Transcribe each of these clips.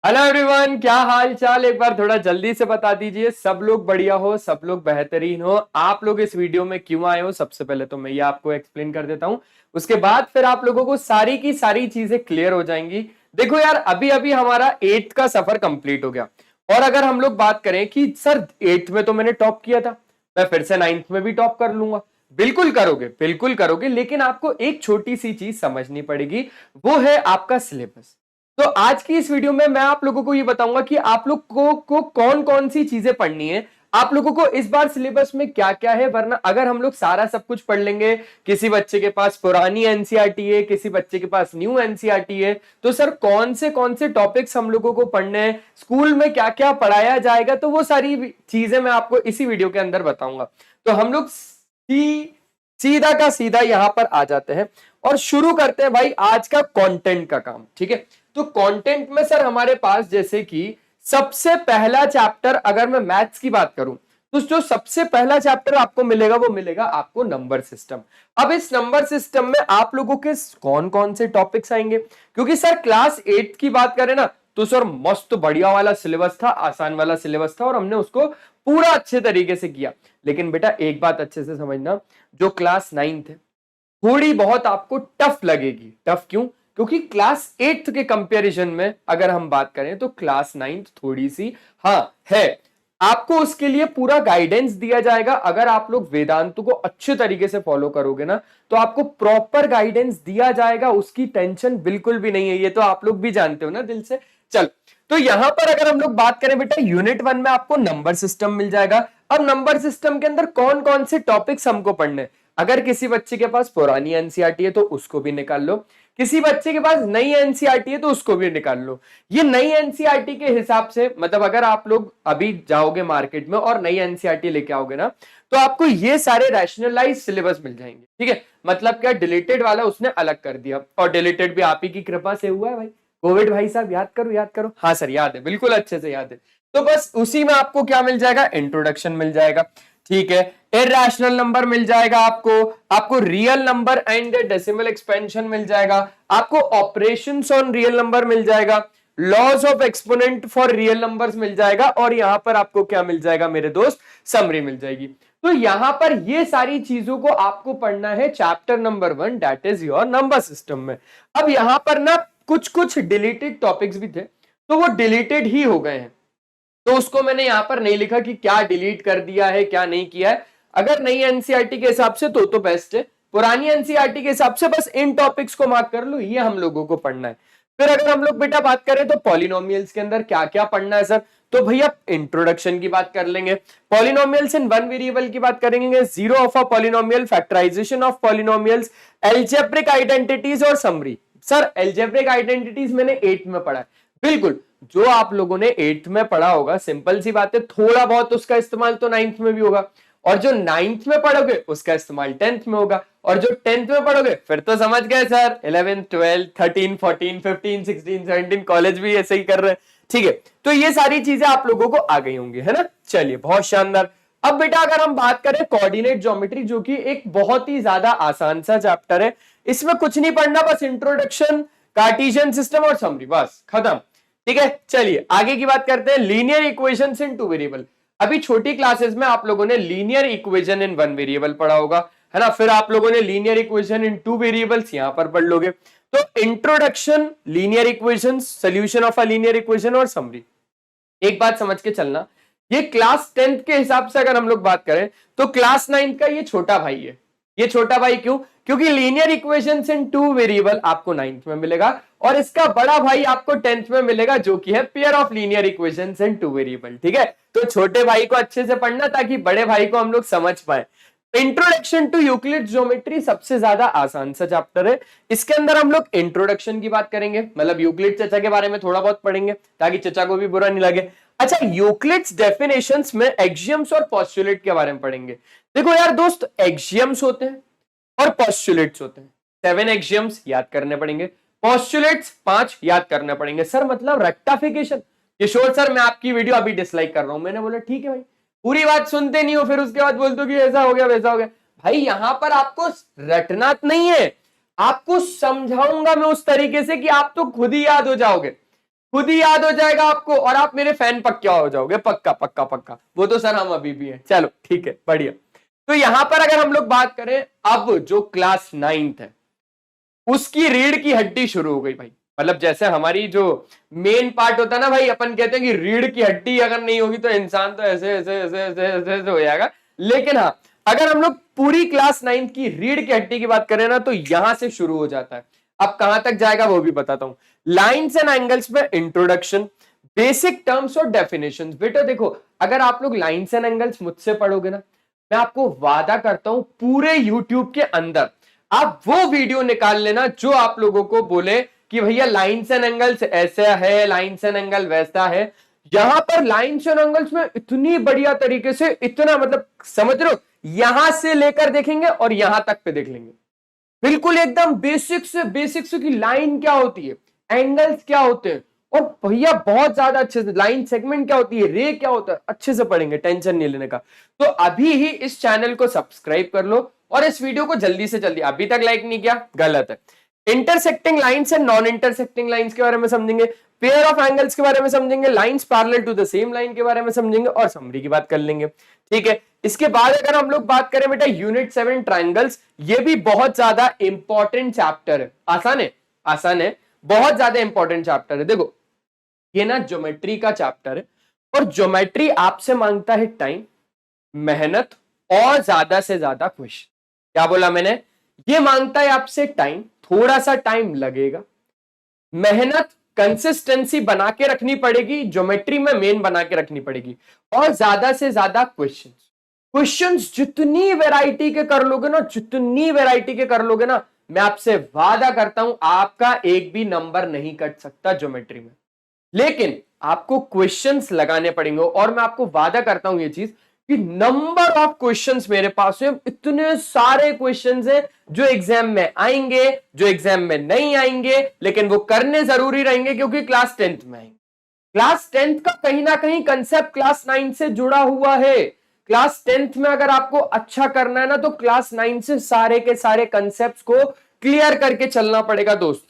Hello everyone, क्या हाल चाल। एक बार थोड़ा जल्दी से बता दीजिए, सब लोग बढ़िया हो, सब लोग बेहतरीन हो। आप लोग इस वीडियो में क्यों आए हो? सबसे पहले तो मैं ये आपको एक्सप्लेन कर देता हूं, उसके बाद फिर आप लोगों को सारी की सारी चीजें क्लियर हो जाएंगी। देखो यार, अभी अभी हमारा 8th का सफर कंप्लीट हो गया। और अगर हम लोग बात करें कि सर 8th में तो मैंने टॉप किया था, मैं फिर से 9th में भी टॉप कर लूंगा। बिल्कुल करोगे, बिल्कुल करोगे, लेकिन आपको एक छोटी सी चीज समझनी पड़ेगी, वो है आपका सिलेबस। तो आज की इस वीडियो में मैं आप लोगों को ये बताऊंगा कि आप लोग को कौन कौन सी चीजें पढ़नी है, आप लोगों को इस बार सिलेबस में क्या क्या है। वरना अगर हम लोग सारा सब कुछ पढ़ लेंगे, किसी बच्चे के पास पुरानी एनसीईआरटी है, किसी बच्चे के पास न्यू एनसीईआरटी है, तो सर कौन से टॉपिक्स हम लोगों को पढ़ने हैं, स्कूल में क्या क्या पढ़ाया जाएगा, तो वो सारी चीजें मैं आपको इसी वीडियो के अंदर बताऊंगा। तो हम लोग सीधा का सीधा यहां पर आ जाते हैं और शुरू करते हैं भाई आज का कंटेंट का काम। ठीक है, तो कंटेंट में सर हमारे पास जैसे कि सबसे पहला चैप्टर, अगर मैं मैथ्स की बात करूं तो जो सबसे पहला चैप्टर आपको मिलेगा वो मिलेगा आपको नंबर सिस्टम। अब इस नंबर सिस्टम में आप लोगों के कौन कौन से टॉपिक्स आएंगे, क्योंकि सर क्लास 8 की बात करें ना तो सर मस्त बढ़िया वाला सिलेबस था, आसान वाला सिलेबस था और हमने उसको पूरा अच्छे तरीके से किया। लेकिन बेटा एक बात अच्छे से समझना, जो क्लास 9th है थोड़ी बहुत आपको टफ लगेगी। टफ क्यों? क्योंकि क्लास 8th के कंपैरिजन में अगर हम बात करें तो क्लास 9th थोड़ी सी हाँ है। आपको उसके लिए पूरा गाइडेंस दिया जाएगा। अगर आप लोग वेदांत को अच्छे तरीके से फॉलो करोगे ना तो आपको प्रॉपर गाइडेंस दिया जाएगा, उसकी टेंशन बिल्कुल भी नहीं है। ये तो आप लोग भी जानते हो ना दिल से। चल, तो यहां पर अगर हम लोग बात करें बेटा, यूनिट 1 में आपको नंबर सिस्टम मिल जाएगा। अब नंबर सिस्टम के अंदर कौन कौन से टॉपिक्स हमको पढ़ने, अगर किसी बच्चे के पास पुरानी एनसीईआरटी है तो उसको भी निकाल लो, किसी बच्चे के पास नई एनसीईआरटी है तो उसको भी निकाल लो। ये नई एनसीईआरटी के हिसाब से, मतलब अगर आप लोग अभी जाओगे मार्केट में और नई एनसीईआरटी लेके आओगे ना तो आपको ये सारे रैशनलाइज सिलेबस मिल जाएंगे। ठीक है, मतलब क्या, डिलीटेड वाला उसने अलग कर दिया, और डिलीटेड भी आप ही की कृपा से हुआ है भाई। कोविड भाई साहब, याद करो याद करो। हाँ सर याद है, बिल्कुल अच्छे से याद है। तो बस उसी में आपको क्या मिल जाएगा, इंट्रोडक्शन मिल जाएगा। ठीक है, इरैशनल नंबर मिल जाएगा आपको real number and decimal expansion मिल जाएगा, आपको ऑपरेशंस ऑन रियल नंबर मिल जाएगा, laws of exponent for real numbers मिल जाएगा, और यहां पर आपको क्या मिल जाएगा मेरे दोस्त, समरी मिल जाएगी। तो यहां पर ये सारी चीजों को आपको पढ़ना है chapter number 1, that is your number system में। अब यहां पर ना कुछ कुछ डिलीटेड टॉपिक्स भी थे, तो वो डिलीटेड ही हो गए हैं, तो उसको मैंने यहां पर नहीं लिखा कि क्या डिलीट कर दिया है क्या नहीं किया है। अगर नई एनसीईआरटी के हिसाब से तो बेस्ट है, पुरानी एनसीईआरटी के हिसाब से बस इन टॉपिक्स को मार्क कर लो, ये हम लोगों को पढ़ना है। फिर अगर हम लोग बेटा बात करें तो पॉलिनोमियल्स के अंदर क्या क्या पढ़ना है सर, तो भैया इंट्रोडक्शन की बात कर लेंगे, पॉलिनोमियल्स इन वन वेरिएबल की बात करेंगे, zero of a polynomial, factorisation of polynomials, algebraic identities और समरी। सर एल्जेब्रिक आइडेंटिटीज मैंने 8th में पढ़ा है, बिल्कुल जो आप लोगों ने 8th में पढ़ा होगा, सिंपल सी बात है, थोड़ा बहुत उसका इस्तेमाल तो 9th में भी होगा, और जो 9th में पढ़ोगे उसका इस्तेमाल 10th में होगा, और जो 10th में पढ़ोगे फिर तो समझ गए सर 11th 12th 13 14 15 16 17 कॉलेज भी ऐसे ही कर रहे हैं। ठीक है, तो ये सारी चीजें आप लोगों को आ गई होंगी, है ना। चलिए बहुत शानदार। अब बेटा अगर हम बात करें कोऑर्डिनेट ज्योमेट्री, जो कि एक बहुत ही ज्यादा आसान सा चैप्टर है, इसमें कुछ नहीं पढ़ना, बस इंट्रोडक्शन, कार्टेशियन सिस्टम और समरी, बस खत्म। ठीक है, चलिए आगे की बात करते हैं, लीनियर इक्वेशंस इन टू वेरिएबल। अभी छोटी क्लासेस में आप लोगों ने linear equation in one variable पढ़ा होगा, है ना, फिर आप लोगों ने linear equation in two variables यहां पर पढ़ लोगे। तो introduction, linear equations, solution of a linear equation और समरी। एक बात समझ के चलना, ये क्लास 10th के हिसाब से अगर हम लोग बात करें तो क्लास 9th का ये छोटा भाई है। ये छोटा भाई क्यों? क्योंकि लीनियर इक्वेशंस इन टू वेरिएबल आपको 9th में मिलेगा, और इसका बड़ा भाई आपको 10th में मिलेगा, जो कि है pair of linear equations in two variable. ठीक है, तो छोटे भाई को अच्छे से पढ़ना ताकि बड़े भाई को हम लोग समझ पाए। इंट्रोडक्शन टू यूक्लिड ज्योमेट्री सबसे ज्यादा आसान सा चैप्टर है, इसके अंदर हम लोग इंट्रोडक्शन की बात करेंगे, मतलब यूक्लिड चचा के बारे में थोड़ा बहुत पढ़ेंगे ताकि चचा को भी बुरा नहीं लगे। अच्छा, यूक्लिड्स डेफिनेशंस में एक्सियम्स और पोस्टुलेट के बारे में पढ़ेंगे। देखो यार दोस्त, एक्सियम्स होते हैं और पोस्टुलेट्स होते हैं, 7 एक्सियम्स याद करने पड़ेंगे, पोस्टुलेट्स 5 याद करने पड़ेंगे। सर मतलब रेक्टिफिकेशन, किशोर सर मैं आपकी वीडियो अभी डिसलाइक कर रहा हूं। मैंने बोला ठीक है भाई, पूरी बात सुनते नहीं हो, फिर उसके बाद बोलते हो कि ऐसा हो गया वैसा हो गया। भाई यहां पर आपको रटना नहीं है, आपको समझाऊंगा मैं उस तरीके से कि आप तो खुद ही याद हो जाओगे। खुद ही याद हो जाएगा आपको और आप मेरे फैन पक्का हो जाओगे, पक्का पक्का पक्का। वो तो सर हम अभी भी हैं। चलो ठीक है, बढ़िया। तो यहां पर अगर हम लोग बात करें, अब जो क्लास 9th है उसकी रीढ़ की हड्डी शुरू हो गई भाई। मतलब जैसे हमारी जो मेन पार्ट होता है ना भाई, अपन कहते हैं कि रीढ़ की हड्डी अगर नहीं होगी तो इंसान तो ऐसे ऐसे ऐसे ऐसे ऐसे, ऐसे हो जाएगा। लेकिन हाँ, अगर हम लोग पूरी क्लास 9th की रीढ़ की हड्डी की बात करें ना, तो यहां से शुरू हो जाता है। अब कहां तक जाएगा वो भी बताता हूं। लाइन्स एंड एंगल्स में इंट्रोडक्शन, बेसिक टर्म्स और डेफिनेशन। बेटा देखो, अगर आप लोग लाइन्स एंड एंगल्स मुझसे पढ़ोगे ना, मैं आपको वादा करता हूं पूरे यूट्यूब के अंदर आप वो वीडियो निकाल लेना जो आप लोगों को बोले कि भैया लाइन्स एंड एंगल्स ऐसा है, लाइन्स एंड एंगल वैसा है। यहां पर लाइन्स एंड एंगल्स में इतनी बढ़िया तरीके से, इतना मतलब समझ रहे हो, यहां से लेकर देखेंगे और यहां तक पे देख लेंगे, बिल्कुल एकदम बेसिक से कि लाइन क्या होती है, एंगल्स क्या होते हैं, और भैया बहुत ज्यादा अच्छे से लाइन सेगमेंट क्या होती है, रे क्या होता है, अच्छे से पढ़ेंगे, टेंशन नहीं लेने का। तो अभी ही इस चैनल को सब्सक्राइब कर लो और इस वीडियो को जल्दी से जल्दी, अभी तक लाइक नहीं किया गलत है। Intersecting lines and non intersecting lines के बारे में समझेंगे, पेयर ऑफ एंगल्स के बारे में समझेंगे, lines parallel to the same line के बारे में समझेंगे और समरी की बात कर लेंगे। ठीक है, इसके बाद अगर हम लोग बात करें बेटा यूनिट 7 ट्रायंगल्स, ये भी बहुत ज्यादा इंपॉर्टेंट चैप्टर है। आसान है, बहुत ज्यादा इंपॉर्टेंट चैप्टर है। देखो ये ना ज्योमेट्री का चैप्टर है और ज्योमेट्री आपसे मांगता है टाइम, मेहनत और ज्यादा से ज्यादा क्वेश्चन। क्या बोला मैंने? ये मांगता है आपसे टाइम, थोड़ा सा टाइम लगेगा, मेहनत कंसिस्टेंसी बना के रखनी पड़ेगी, ज्योमेट्री में मेन बना के रखनी पड़ेगी, और ज्यादा से ज्यादा क्वेश्चंस जितनी वैरायटी के कर लोगे ना, जितनी वैरायटी के कर लोगे ना, मैं आपसे वादा करता हूं आपका एक भी नंबर नहीं कट सकता ज्योमेट्री में। लेकिन आपको क्वेश्चंस लगाने पड़ेंगे और मैं आपको वादा करता हूं ये चीज कि नंबर ऑफ क्वेश्चंस मेरे पास है, इतने सारे क्वेश्चंस हैं जो एग्जाम में आएंगे, जो एग्जाम में नहीं आएंगे, लेकिन वो करने जरूरी रहेंगे क्योंकि क्लास 10th में आएंगे। क्लास 10th का कहीं ना कहीं कंसेप्ट क्लास 9 से जुड़ा हुआ है। क्लास 10th में अगर आपको अच्छा करना है ना, तो क्लास 9 से सारे के सारे कंसेप्ट को क्लियर करके चलना पड़ेगा दोस्त।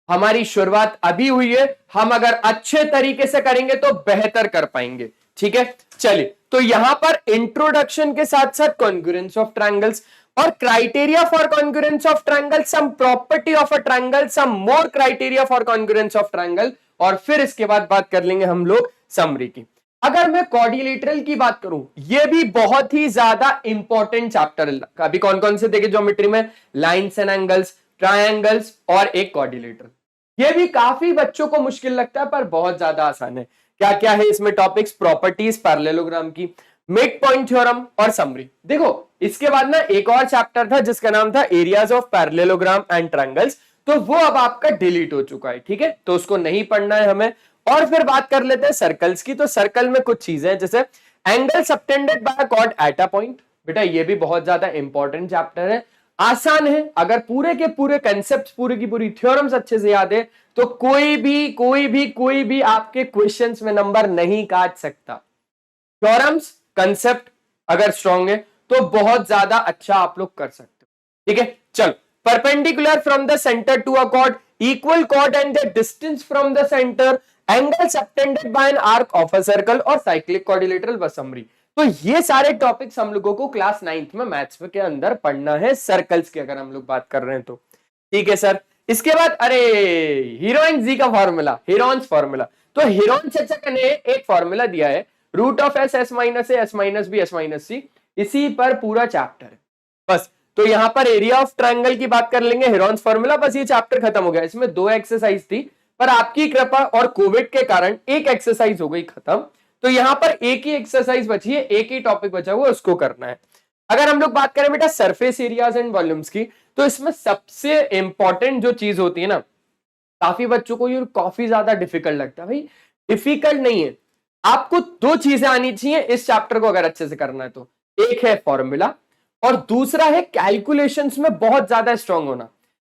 हमारी शुरुआत अभी हुई है, हम अगर अच्छे तरीके से करेंगे तो बेहतर कर पाएंगे। ठीक है, चलिए, तो यहां पर इंट्रोडक्शन के साथ साथ कॉन्ग्रुएंस ऑफ ट्रायंगल्स और criteria for congruence of triangle, some property of a triangle, some more criteria for congruence of triangle, और फिर इसके बाद बात कर लेंगे हम लोग समरी की। अगर मैं क्वाड्रिलेटरल की बात करूं, यह भी बहुत ही ज्यादा इंपॉर्टेंट चैप्टर है। अभी कौन कौन से देखे ज्योमेट्री में? लाइन्स एंड एंगल्स, ट्रायंगल्स और एक क्वाड्रिलेटरल। ये भी काफी बच्चों को मुश्किल लगता है पर बहुत ज्यादा आसान है। क्या क्या है इसमें टॉपिक्स? प्रॉपर्टीज पैरेललोग्राम की, मिड पॉइंट थ्योरम और समरी। देखो इसके बाद ना एक और चैप्टर था जिसका नाम था areas of parallelogram and triangles, तो वो अब आपका डिलीट हो चुका है। ठीक है, तो उसको नहीं पढ़ना है हमें। और फिर बात कर लेते हैं सर्कल्स की। तो सर्कल में कुछ चीजें हैं जैसे angle subtended by chord at a point. बेटा ये भी बहुत ज्यादा इंपॉर्टेंट चैप्टर है, आसान है। अगर पूरे के पूरे कंसेप्ट, पूरी की पूरी थ्योरम्स अच्छे से याद है तो कोई भी आपके क्वेश्चंस में नंबर नहीं काट सकता। थ्योरम्स कंसेप्ट अगर स्ट्रांग है तो बहुत ज्यादा अच्छा आप लोग कर सकते हो। ठीक है, चलो, perpendicular from the centre to a chord, equal chord and the distance from the centre, angle subtended by an arc of a circle और साइक्लिक क्वाड्रिलेटरल व समरी। तो ये सारे टॉपिक्स हम लोगों को क्लास 9th में मैथ्स के अंदर पढ़ना है, सर्कल्स की अगर हम लोग बात कर रहे हैं तो। ठीक है सर, इसके बाद अरे हीरोइन जी का फॉर्मूला, हीरोन्स फॉर्मूला। तो हीरोन चचा ने एक फॉर्मूला दिया है, root of S, S minus A, S minus B, S minus C, इसी पर पूरा चैप्टर है बस। तो यहां पर एरिया ऑफ ट्रायंगल की बात कर लेंगे, हीरोन्स फॉर्मूला, बस ये चैप्टर खत्म हो गया। इसमें 2 एक्सरसाइज थी पर आपकी कृपा और कोविड के कारण एक एक्सरसाइज हो गई खत्म, तो यहां पर एक ही एक्सरसाइज बची है, एक ही टॉपिक बचा हुआ, उसको करना है। अगर हम लोग बात करें बेटा सरफेस एरियाज एंड वॉल्यूम्स की, तो इसमें सबसे इंपॉर्टेंट जो चीज होती है ना, काफी बच्चों को ये काफी ज्यादा डिफिकल्ट लगता है। भाई डिफिकल्ट नहीं है, आपको 2 चीजें आनी चाहिए इस चैप्टर को अगर अच्छे से करना है तो। एक है फॉर्मूला और दूसरा है कैलकुलेशंस में बहुत ज्यादा स्ट्रांग होना।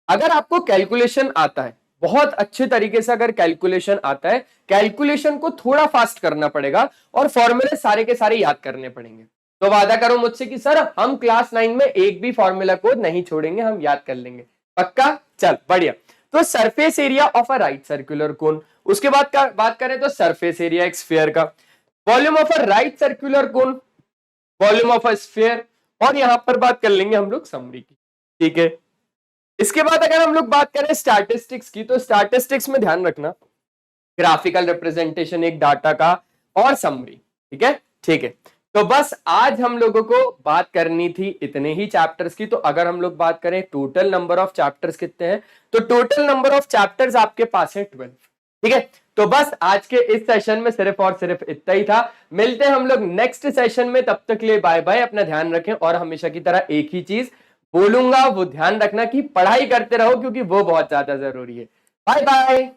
अगर आपको कैलकुलेशन आता है, बहुत अच्छे तरीके से अगर कैलकुलेशन आता है, कैलकुलेशन को थोड़ा फास्ट करना पड़ेगा और फॉर्मूले सारे के सारे याद करने पड़ेंगे। तो वादा करो मुझसे कि सर हम क्लास 9 में एक भी फॉर्मूला को नहीं छोड़ेंगे, हम याद कर लेंगे, पक्का? चल बढ़िया। तो surface area of a right circular cone. उसके बाद बात करें तो सरफेस एरिया एक स्फीयर का, volume of a right circular cone, volume of a sphere, और यहां पर बात कर लेंगे हम लोग समरी की, ठीक है। इसके बाद अगर हम लोग बात करें स्टैटिस्टिक्स की, तो स्टैटिस्टिक्स में ध्यान रखना ग्राफिकल रिप्रेजेंटेशन एक डाटा का और समरी, ठीक है, ठीक है। तो बस आज हम लोगों को बात करनी थी इतने ही चैप्टर्स की। तो अगर हम लोग बात करें टोटल नंबर ऑफ चैप्टर्स कितने हैं, तो टोटल नंबर ऑफ चैप्टर्स आपके पास है 12, ठीक है। तो बस आज के इस सेशन में सिर्फ और सिर्फ इतना ही था। मिलते हैं हम लोग नेक्स्ट सेशन में, तब तक के लिए बाय बाय, अपना ध्यान रखें। और हमेशा की तरह एक ही चीज बोलूंगा, वो ध्यान रखना कि पढ़ाई करते रहो, क्योंकि वो बहुत ज्यादा जरूरी है। Bye bye.